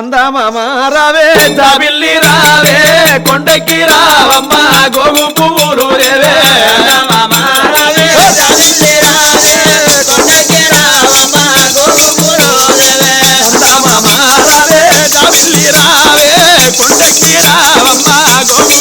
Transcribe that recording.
రావే జాబిల్లి రావే కొండకి రావమ్మ గోగు పువ్వులు రేవే రావే జాబిల్లి రావే కొండకి రావమ్మ గోగు పువ్వులు రేవే రావే జాబిల్లి రావే కొండకి రావమ్మ గోగు